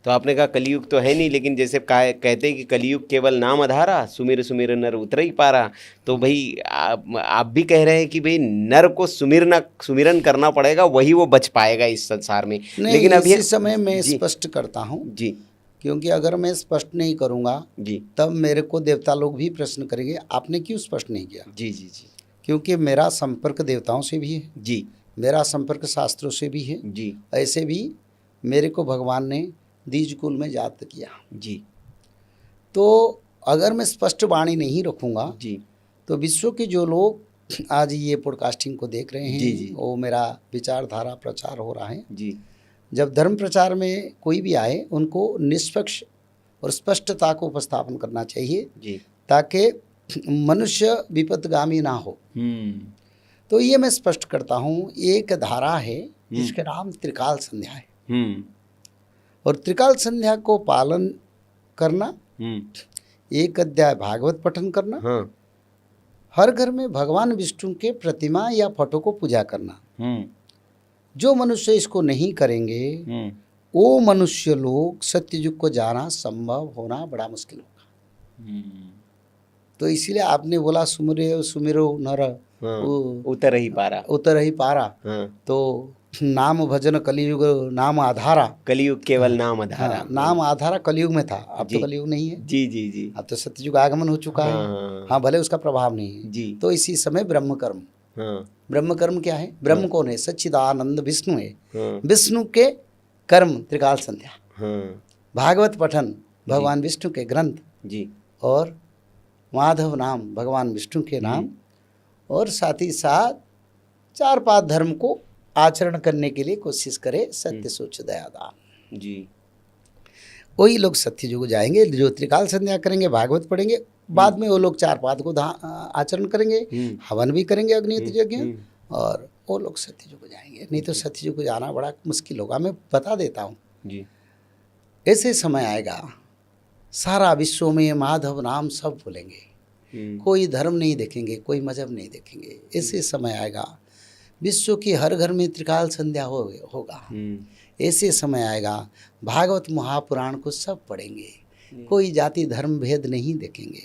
तो आपने कहा कलयुग तो है नहीं, लेकिन जैसे कहते हैं कि कलयुग केवल नाम आधारा, सुमिर सुमिर नर उतर ही पारा। तो भाई आप भी कह रहे हैं कि भाई नर को सुमिरन करना पड़ेगा, वही वो बच पाएगा इस संसार में। नहीं, लेकिन अभी इसी समय मैं जी स्पष्ट करता हूँ, जी क्योंकि अगर मैं स्पष्ट नहीं करूँगा जी तब मेरे को देवता लोग भी प्रश्न करेंगे आपने क्यों स्पष्ट नहीं किया। जी जी जी क्योंकि मेरा संपर्क देवताओं से भी है, जी मेरा संपर्क शास्त्रों से भी है। जी ऐसे भी मेरे को भगवान ने द्विज कुल में जात किया। जी तो अगर मैं स्पष्ट वाणी नहीं रखूँगा जी तो विश्व के जो लोग आज ये पॉडकास्टिंग को देख रहे जी हैं, जी वो मेरा विचारधारा प्रचार हो रहा है। जी जब धर्म प्रचार में कोई भी आए उनको निष्पक्ष और स्पष्टता को उपस्थापन करना चाहिए, जी ताकि मनुष्य विपदगामी ना हो। तो ये मैं स्पष्ट करता हूँ, एक धारा है जिसका नाम त्रिकाल संध्या है, और त्रिकाल संध्या को पालन करना, एक अध्याय भागवत पठन करना, हाँ हर घर में भगवान विष्णु के प्रतिमा या फोटो को पूजा करना। जो मनुष्य इसको नहीं करेंगे वो मनुष्य लोग सत्ययुग को जाना संभव होना बड़ा मुश्किल होगा। तो इसीलिए आपने बोला सुमिरो सुमिरो नर उतर ही पारा, उतर ही पारा। हाँ। तो नाम भजन कलियुग नाम आधारा, कलयुग केवल नाम आधारा। हाँ, नाम आधारा कलियुग में था, अब जी तो कलियुग नहीं है। जी जी जी अब तो सत्ययुग आगमन हो चुका है। हाँ, भले उसका प्रभाव नहीं है जी। तो इसी समय ब्रह्म कर्म, हाँ ब्रह्म कर्म क्या है? ब्रह्म कौन है? सच्चिदानंद विष्णु है। हाँ विष्णु के कर्म त्रिकाल संध्या, हाँ भागवत पठन भगवान विष्णु के ग्रंथ, जी, और माधव नाम भगवान विष्णु के नाम, और साथ ही साथ 4-5 धर्म को आचरण करने के लिए कोशिश करे, सत्य सोच दया दान जी। वही लोग सत्ययुग जाएंगे। जो त्रिकाल संध्या करेंगे, भागवत पढ़ेंगे, बाद में वो लोग 4-5 को आचरण करेंगे, हवन भी करेंगे अग्नि यज्ञ, और वो लोग सत्ययुग जाएंगे। नहीं तो सत्ययुग जाना बड़ा मुश्किल होगा। मैं बता देता हूँ जी। ऐसे समय आएगा सारा विश्व में माधव नाम सब भूलेंगे, कोई धर्म नहीं देखेंगे, कोई मजहब नहीं देखेंगे। ऐसे समय आएगा विश्व की हर घर में त्रिकाल संध्या होगा। ऐसे समय आएगा भागवत महापुराण को सब पढ़ेंगे, कोई जाति धर्म भेद नहीं देखेंगे।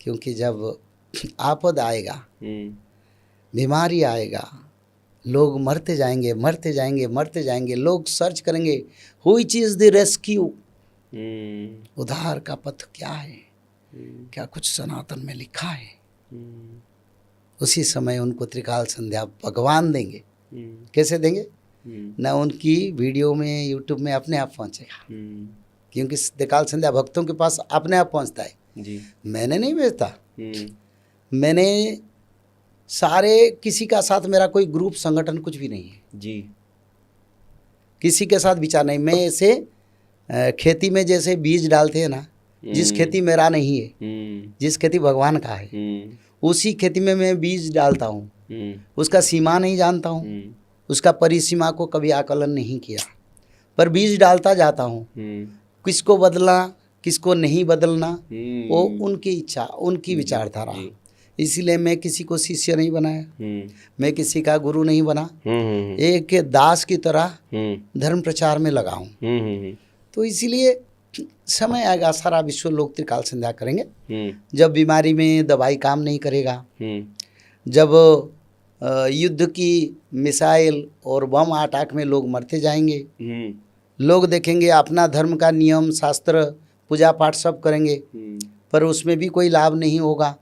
क्योंकि जब आपद आएगा, बीमारी आएगा, लोग मरते जाएंगे मरते जाएंगे मरते जाएंगे, लोग सर्च करेंगे हु इज द रेस्क्यू, उद्धार का पथ क्या है, क्या कुछ सनातन में लिखा है। उसी समय उनको त्रिकाल संध्या भगवान देंगे। कैसे देंगे? न उनकी वीडियो में यूट्यूब में अपने आप पहुंचेगा, क्योंकि त्रिकाल संध्या भक्तों के पास अपने आप पहुंचता है जी। मैंने नहीं भेजता, मैंने सारे किसी का साथ मेरा कोई ग्रुप संगठन कुछ भी नहीं है जी, किसी के साथ विचार नहीं। मैं ऐसे खेती में जैसे बीज डालते हैं ना, जिस खेती मेरा नहीं है, जिस खेती भगवान का है, उसी खेती में मैं बीज डालता हूँ। उसका सीमा नहीं जानता हूँ, उसका परिसीमा को कभी आकलन नहीं किया, पर बीज डालता जाता हूँ। किसको बदलना किसको नहीं बदलना वो उनकी इच्छा, उनकी विचारधारा। इसीलिए मैं किसी को शिष्य नहीं बनाया, मैं किसी का गुरु नहीं बना, एक दास की तरह धर्म प्रचार में लगा हूँ। तो इसीलिए समय आएगा सारा विश्व लोग त्रिकाल संध्या करेंगे। जब बीमारी में दवाई काम नहीं करेगा, जब युद्ध की मिसाइल और बम अटैक में लोग मरते जाएंगे, लोग देखेंगे अपना धर्म का नियम शास्त्र पूजा पाठ सब करेंगे, पर उसमें भी कोई लाभ नहीं होगा।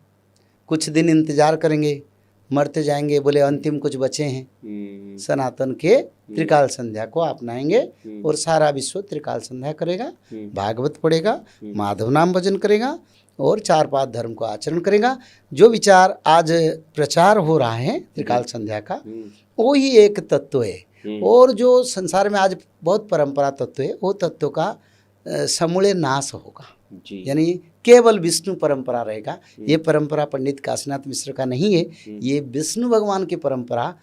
कुछ दिन इंतजार करेंगे, मरते जाएंगे, बोले अंतिम कुछ बचे हैं। सनातन के त्रिकाल संध्या को अपनाएंगे और सारा विश्व त्रिकाल संध्या करेगा, भागवत पढ़ेगा, माधव नाम भजन करेगा और 4-5 धर्म को आचरण करेगा। जो विचार आज प्रचार हो रहा है त्रिकाल संध्या का, वो ही एक तत्व है। और जो संसार में आज बहुत परंपरा तत्व है, वो तत्व का समूले नाश होगा, यानी केवल विष्णु परंपरा रहेगा। ये परंपरा पंडित काशीनाथ मिश्र का नहीं है, ये विष्णु भगवान की परंपरा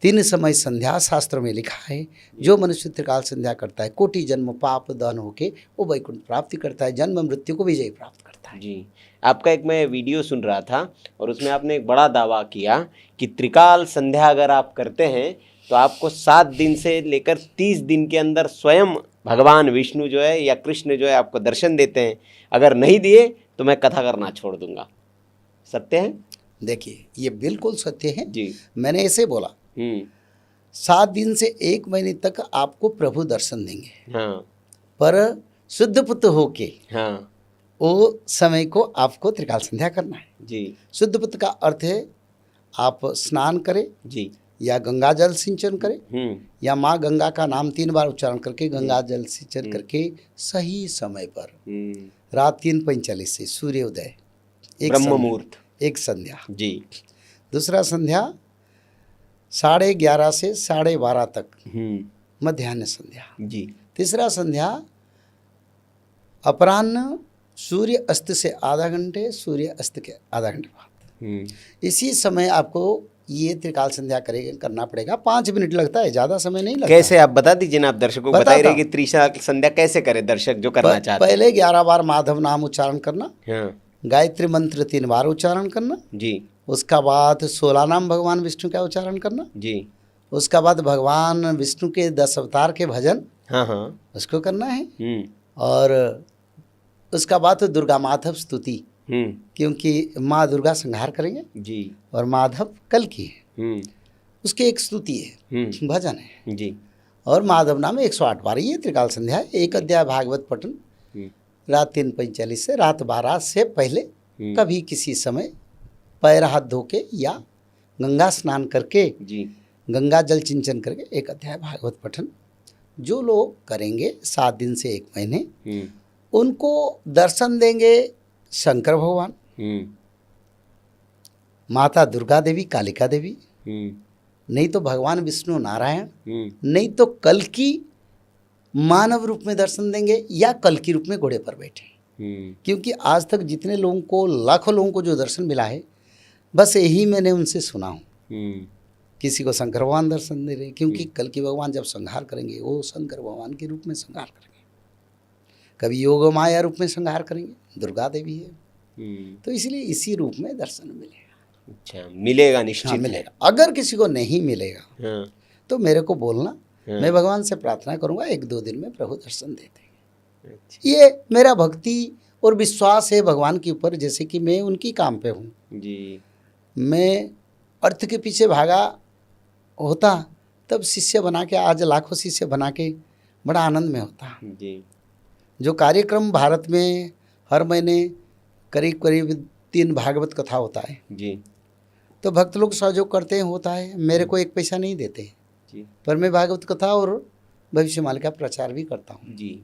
3 समय संध्या शास्त्र में लिखा है। जो मनुष्य त्रिकाल संध्या करता है, कोटि जन्म पाप दहन होके वो वैकुंठ प्राप्ति करता है, जन्म मृत्यु को विजय प्राप्त करता है जी। आपका एक मैं वीडियो सुन रहा था और उसमें आपने एक बड़ा दावा किया कि त्रिकाल संध्या अगर आप करते हैं तो आपको 7 दिन से लेकर 30 दिन के अंदर स्वयं भगवान विष्णु जो है या कृष्ण जो है आपको दर्शन देते हैं, अगर नहीं दिए तो मैं कथा करना छोड़ दूंगा। सत्य है? देखिए ये बिल्कुल सत्य है। जी। मैंने ऐसे बोला 7 दिन से 1 महीने तक आपको प्रभु दर्शन देंगे। हाँ पर शुद्ध पुत्र होके हाँ वो समय को आपको त्रिकाल संध्या करना है। जी शुद्ध पुत्र का अर्थ है आप स्नान करें जी या गंगा जल सिंचन करें या माँ गंगा का नाम 3 बार उच्चारण करके गंगा जल सिंचन करके सही समय पर रात 3:45 से सूर्योदय ब्रह्म मुहूर्त एक संध्या जी। दूसरा संध्या 11:30 से 12:30 तक मध्याह्न संध्या जी। तीसरा संध्या अपराह्न सूर्य अस्त से आधा घंटे सूर्य अस्त के आधा घंटे बाद इसी समय आपको ये त्रिकाल संध्या करना पड़ेगा। 5 मिनट लगता है, ज़्यादा समय नहीं लगता। कैसे आप बता दीजिए ना, आप दर्शकों को बता रहे कि त्रिकाल संध्या कैसे करें दर्शक जो करना चाहते हैं। पहले 11 बार माधव नाम उच्चारण करना, हाँ गायत्री मंत्र 3 बार उच्चारण करना जी। उसका बाद 16 नाम भगवान विष्णु का उच्चारण करना जी। उसका बाद भगवान विष्णु के 10 अवतार के भजन हाँ हाँ उसको करना है और उसका बाद तो दुर्गा माधव स्तुति, क्योंकि माँ दुर्गा संहार करेंगे जी और माधव कल की है उसकी एक स्तुति है, भजन है जी। और माधव नाम 108 बार ये त्रिकाल संध्या है। 1 अध्याय भागवत पठन रात 3:45 से रात 12 से पहले कभी किसी समय पैर हाथ धो के या गंगा स्नान करके जी गंगा जल सिंचन करके 1 अध्याय भागवत पठन जो लोग करेंगे 7 दिन से 1 महीने उनको दर्शन देंगे शंकर भगवान, माता दुर्गा देवी, कालिका देवी, नहीं तो भगवान विष्णु नारायण, नहीं तो कल की मानव रूप में दर्शन देंगे या कल की रूप में घोड़े पर बैठे। क्योंकि आज तक जितने लोगों को, लाखों लोगों को जो दर्शन मिला है बस यही मैंने उनसे सुना हूँ। किसी को शंकर भगवान दर्शन दे रहे, क्योंकि कल की भगवान जब संहार करेंगे वो शंकर भगवान के रूप में संहार करेंगे, कभी योग माया रूप में संहार करेंगे, दुर्गा देवी है। तो इसलिए इसी रूप में दर्शन मिलेगा। अच्छा, मिलेगा निश्चित। हाँ, मिलेगा। अगर किसी को नहीं मिलेगा तो मेरे को बोलना, मैं भगवान से प्रार्थना करूंगा 1-2 दिन में प्रभु दर्शन दे देंगे। अच्छा। ये मेरा भक्ति और विश्वास है भगवान के ऊपर, जैसे कि मैं उनकी काम पे हूँ जी। मैं अर्थ के पीछे भागा होता तब शिष्य बना के, आज लाखों शिष्य बना के बड़ा आनंद में होता जी। जो कार्यक्रम भारत में हर महीने करीब करीब 3 भागवत कथा होता है जी, तो भक्त लोग सहयोग करते हैं, होता है, मेरे को 1 पैसा नहीं देते जी, पर मैं भागवत कथा और भविष्यवाणी का प्रचार भी करता हूँ जी।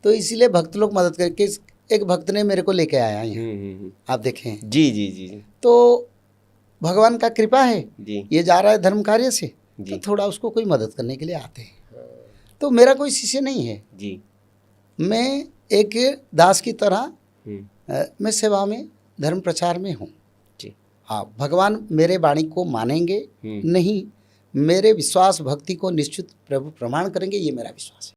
तो इसीलिए भक्त लोग मदद करके, एक भक्त ने मेरे को लेके आया यहाँ, आप देखें जी जी जी। तो भगवान का कृपा है जी, ये जा रहा है धर्म कार्य से तो थोड़ा उसको कोई मदद करने के लिए आते हैं। तो मेरा कोई शिष्य नहीं है जी, मैं एक दास की तरह मैं सेवा में, धर्म प्रचार में हूँ जी। हाँ, भगवान मेरे वाणी को मानेंगे नहीं, मेरे विश्वास भक्ति को निश्चित प्रभु प्रमाण करेंगे, ये मेरा विश्वास है।